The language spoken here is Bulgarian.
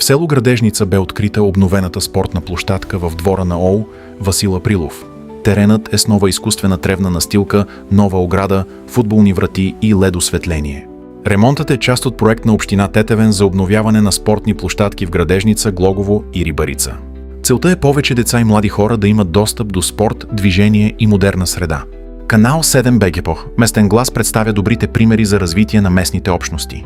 село Градежница бе открита обновената спортна площадка в двора на ОУ Васил Априлов. Теренът е с нова изкуствена тревна настилка, нова ограда, футболни врати и ледосветление. Ремонтът е част от проект на община Тетевен за обновяване на спортни площадки в Градежница, Глогово и Рибарица. Целта е повече деца и млади хора да имат достъп до спорт, движение и модерна среда. Канал 7 БГПО, местен глас, представя добрите примери за развитие на местните общности.